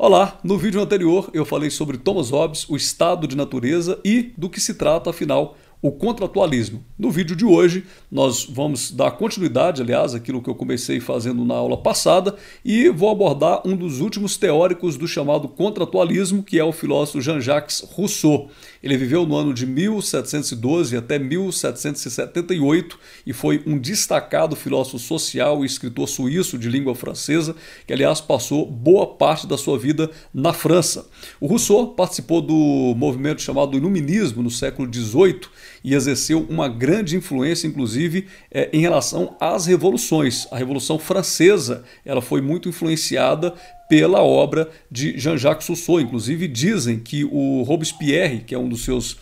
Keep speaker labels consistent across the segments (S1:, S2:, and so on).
S1: Olá, no vídeo anterior eu falei sobre Thomas Hobbes, o estado de natureza e do que se trata, afinal, o contratualismo. No vídeo de hoje nós vamos dar continuidade, aliás, àquilo que eu comecei fazendo na aula passada e vou abordar um dos últimos teóricos do chamado contratualismo, que é o filósofo Jean-Jacques Rousseau. Ele viveu no ano de 1712 até 1778 e foi um destacado filósofo social e escritor suíço de língua francesa, que aliás passou boa parte da sua vida na França. O Rousseau participou do movimento chamado Iluminismo no século XVIII e exerceu uma grande influência, inclusive, em relação às revoluções. A Revolução Francesa ela foi muito influenciada pela obra de Jean-Jacques Rousseau. Inclusive dizem que o Robespierre, que é um dos seus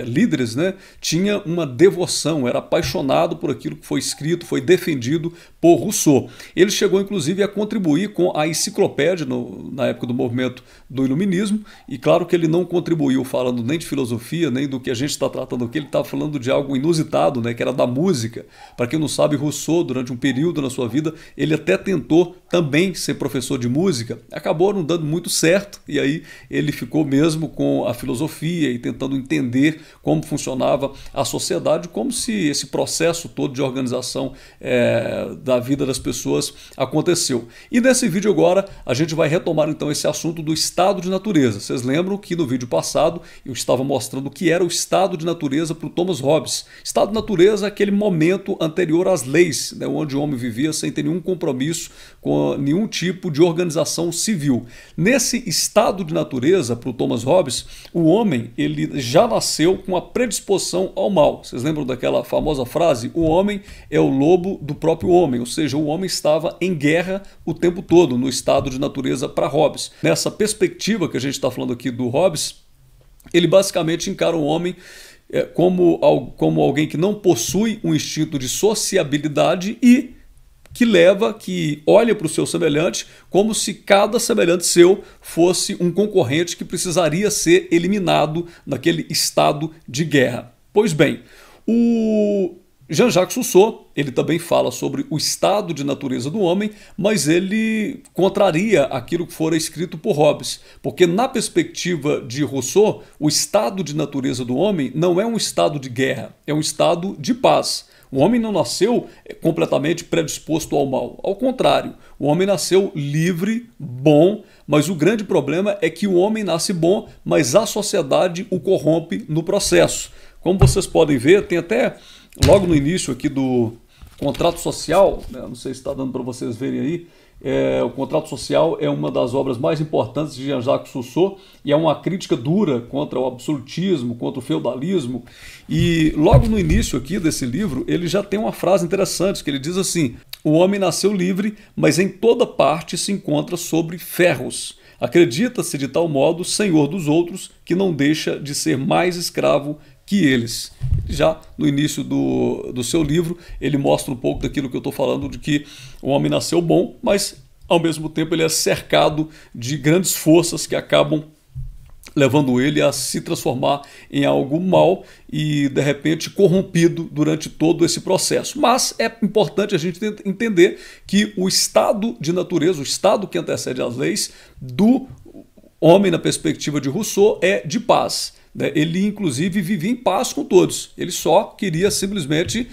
S1: líderes, né, tinha uma devoção, era apaixonado por aquilo que foi escrito, foi defendido por Rousseau. Ele chegou inclusive a contribuir com a enciclopédia na época do movimento do Iluminismo, e claro que ele não contribuiu falando nem de filosofia, nem do que a gente está tratando aqui, ele estava falando de algo inusitado, né, que era da música. Para quem não sabe, Rousseau, durante um período na sua vida, ele até tentou também ser professor de música, acabou não dando muito certo, e aí ele ficou mesmo com a filosofia e tentando entender como funcionava a sociedade, como se esse processo todo de organização da vida das pessoas aconteceu. E nesse vídeo agora a gente vai retomar então esse assunto do estado de natureza. Vocês lembram que no vídeo passado eu estava mostrando o que era o estado de natureza para o Thomas Hobbes. Estado de natureza é aquele momento anterior às leis, né, onde o homem vivia sem ter nenhum compromisso com nenhum tipo de organização civil. Nesse estado de natureza, para o Thomas Hobbes, o homem ele já nasceu com a predisposição ao mal. Vocês lembram daquela famosa frase? O homem é o lobo do próprio homem, ou seja, o homem estava em guerra o tempo todo no estado de natureza para Hobbes. Nessa perspectiva que a gente está falando aqui do Hobbes, ele basicamente encara o homem como alguém que não possui um instinto de sociabilidade e que olha para o seu semelhante como se cada semelhante seu fosse um concorrente que precisaria ser eliminado naquele estado de guerra. Pois bem, o Jean-Jacques Rousseau, ele também fala sobre o estado de natureza do homem, mas ele contraria aquilo que fora escrito por Hobbes, porque na perspectiva de Rousseau, o estado de natureza do homem não é um estado de guerra, é um estado de paz. O homem não nasceu completamente predisposto ao mal. Ao contrário, o homem nasceu livre, bom, mas o grande problema é que o homem nasce bom, mas a sociedade o corrompe no processo. Como vocês podem ver, tem até logo no início aqui do contrato social, né, não sei se está dando para vocês verem aí, o contrato social é uma das obras mais importantes de Jean-Jacques Rousseau e é uma crítica dura contra o absolutismo, contra o feudalismo. E logo no início aqui desse livro, ele já tem uma frase interessante, que ele diz assim: o homem nasceu livre, mas em toda parte se encontra sobre ferros. Acredita-se de tal modo senhor dos outros que não deixa de ser mais escravo que eles. Já no início do seu livro, ele mostra um pouco daquilo que eu estou falando, de que o homem nasceu bom, mas ao mesmo tempo ele é cercado de grandes forças que acabam levando ele a se transformar em algo mal e, de repente, corrompido durante todo esse processo. Mas é importante a gente entender que o estado de natureza, o estado que antecede as leis do homem na perspectiva de Rousseau é de paz. Ele, inclusive, vivia em paz com todos. Ele só queria simplesmente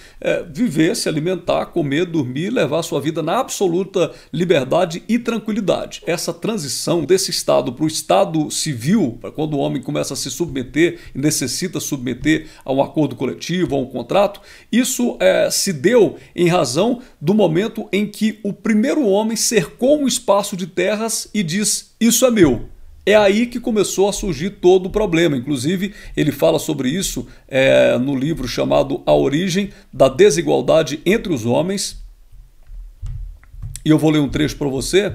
S1: viver, se alimentar, comer, dormir, levar a sua vida na absoluta liberdade e tranquilidade. Essa transição desse estado para o estado civil, para quando o homem começa a se submeter e necessita submeter a um acordo coletivo, a um contrato, isso se deu em razão do momento em que o primeiro homem cercou um espaço de terras e diz: isso é meu. É aí que começou a surgir todo o problema. Inclusive, ele fala sobre isso no livro chamado A Origem da Desigualdade entre os Homens. E eu vou ler um trecho para você.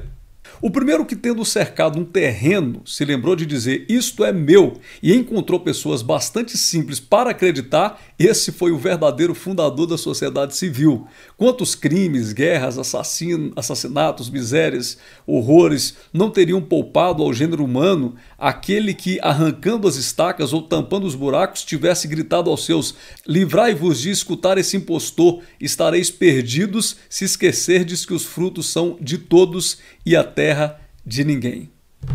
S1: O primeiro que, tendo cercado um terreno, se lembrou de dizer: isto é meu, e encontrou pessoas bastante simples para acreditar, esse foi o verdadeiro fundador da sociedade civil. Quantos crimes, guerras, assassinatos, misérias, horrores não teriam poupado ao gênero humano aquele que, arrancando as estacas ou tampando os buracos, tivesse gritado aos seus: livrai-vos de escutar esse impostor, estareis perdidos se esquecerdes que os frutos são de todos e a terra de ninguém.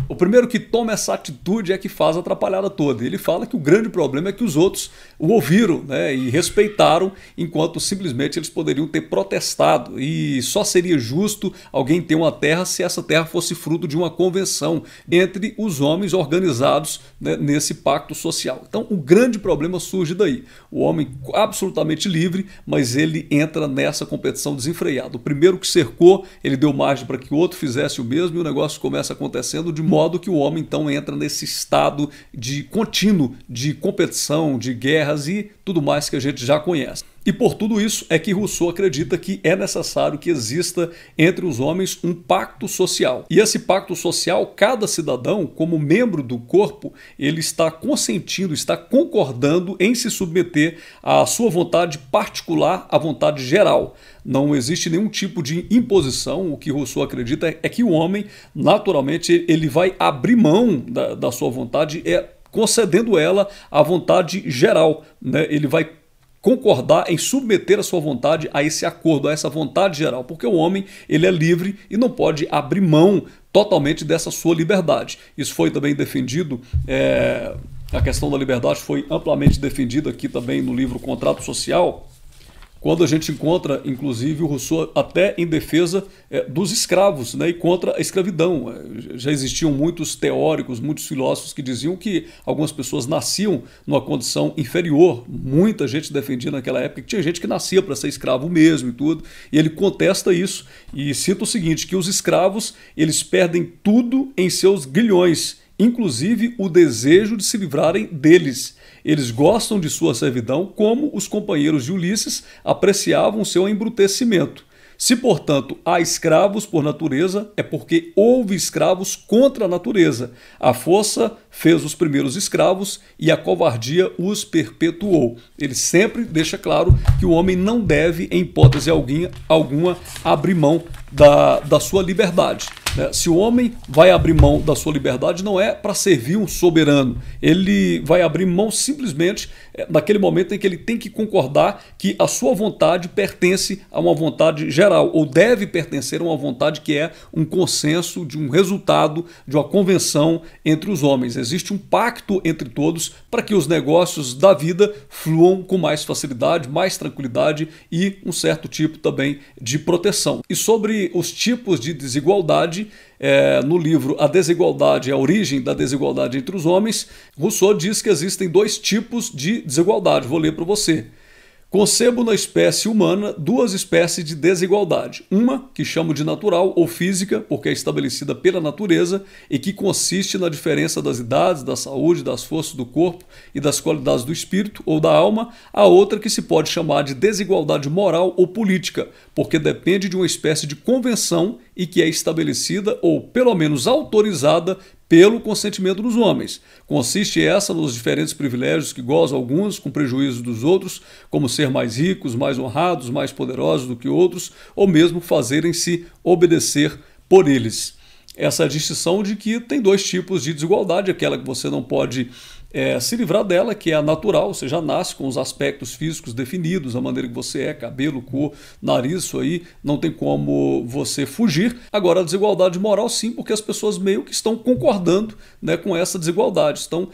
S1: O primeiro que toma essa atitude é que faz a atrapalhada toda. Ele fala que o grande problema é que os outros o ouviram, né, e respeitaram, enquanto simplesmente eles poderiam ter protestado. E só seria justo alguém ter uma terra se essa terra fosse fruto de uma convenção entre os homens organizados, né, nesse pacto social. Então o grande problema surge daí. O homem absolutamente livre, mas ele entra nessa competição desenfreada. O primeiro que cercou, ele deu margem para que o outro fizesse o mesmo e o negócio começa acontecendo de modo que o homem então entra nesse estado de contínuo de competição, de guerras e tudo mais que a gente já conhece. E por tudo isso é que Rousseau acredita que é necessário que exista entre os homens um pacto social. E esse pacto social, cada cidadão, como membro do corpo, ele está consentindo, está concordando em se submeter à sua vontade particular, à vontade geral. Não existe nenhum tipo de imposição. O que Rousseau acredita é que o homem, naturalmente, ele vai abrir mão da sua vontade, concedendo ela à vontade geral, né? Ele vai concordar em submeter a sua vontade a esse acordo, a essa vontade geral, porque o homem ele é livre e não pode abrir mão totalmente dessa sua liberdade. Isso foi também defendido, a questão da liberdade foi amplamente defendida aqui também no livro Contrato Social, quando a gente encontra, inclusive, o Rousseau até em defesa dos escravos, né, e contra a escravidão. Já existiam muitos teóricos, muitos filósofos que diziam que algumas pessoas nasciam numa condição inferior. Muita gente defendia naquela época que tinha gente que nascia para ser escravo mesmo e tudo. E ele contesta isso e cita o seguinte, que os escravos eles perdem tudo em seus grilhões, inclusive o desejo de se livrarem deles. Eles gostam de sua servidão, como os companheiros de Ulisses apreciavam seu embrutecimento. Se, portanto, há escravos por natureza, é porque houve escravos contra a natureza. A força fez os primeiros escravos e a covardia os perpetuou. Ele sempre deixa claro que o homem não deve, em hipótese alguma, abrir mão da sua liberdade. Se o homem vai abrir mão da sua liberdade, não é para servir um soberano. Ele vai abrir mão simplesmente naquele momento em que ele tem que concordar que a sua vontade pertence a uma vontade geral, ou deve pertencer a uma vontade que é um consenso, de um resultado, de uma convenção entre os homens. Existe um pacto entre todos para que os negócios da vida fluam com mais facilidade, mais tranquilidade e um certo tipo também de proteção. E sobre os tipos de desigualdade, no livro A Desigualdade, a Origem da Desigualdade entre os Homens, Rousseau diz que existem dois tipos de desigualdade. Vou ler para você. Concebo na espécie humana duas espécies de desigualdade. Uma, que chamo de natural ou física, porque é estabelecida pela natureza e que consiste na diferença das idades, da saúde, das forças do corpo e das qualidades do espírito ou da alma. A outra que se pode chamar de desigualdade moral ou política, porque depende de uma espécie de convenção e que é estabelecida ou pelo menos autorizada pelo consentimento dos homens. Consiste essa nos diferentes privilégios que gozam alguns com prejuízo dos outros, como ser mais ricos, mais honrados, mais poderosos do que outros, ou mesmo fazerem-se obedecer por eles. Essa é a distinção de que tem dois tipos de desigualdade, aquela que você não pode se livrar dela, que é a natural, você já nasce com os aspectos físicos definidos, a maneira que você é, cabelo, cor, nariz, isso aí não tem como você fugir. Agora a desigualdade moral sim, porque as pessoas meio que estão concordando, né, com essa desigualdade, estão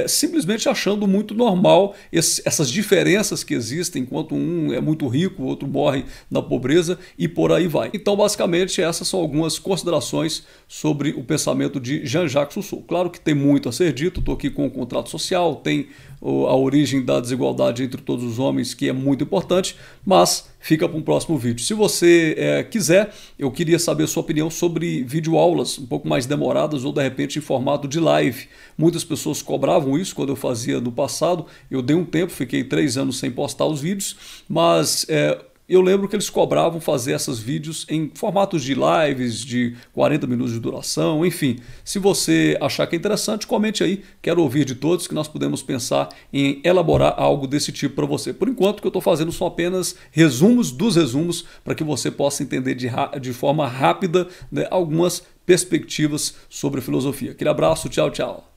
S1: simplesmente achando muito normal essas diferenças que existem, enquanto um é muito rico, o outro morre na pobreza e por aí vai. Então basicamente essas são algumas considerações sobre o pensamento de Jean-Jacques Rousseau. Claro que tem muito a ser dito, estou aqui com o Contrato Social, tem a origem da desigualdade entre todos os homens, que é muito importante, mas fica para um próximo vídeo. Se você quiser, eu queria saber a sua opinião sobre videoaulas um pouco mais demoradas ou de repente em formato de live. Muitas pessoas cobravam isso quando eu fazia no passado, eu dei um tempo, fiquei 3 anos sem postar os vídeos, mas eu lembro que eles cobravam fazer esses vídeos em formatos de lives de 40 minutos de duração, enfim. Se você achar que é interessante, comente aí, quero ouvir de todos, que nós podemos pensar em elaborar algo desse tipo para você. Por enquanto, o que eu estou fazendo são apenas resumos dos resumos, para que você possa entender de forma rápida, né, algumas perspectivas sobre filosofia. Aquele abraço, tchau, tchau.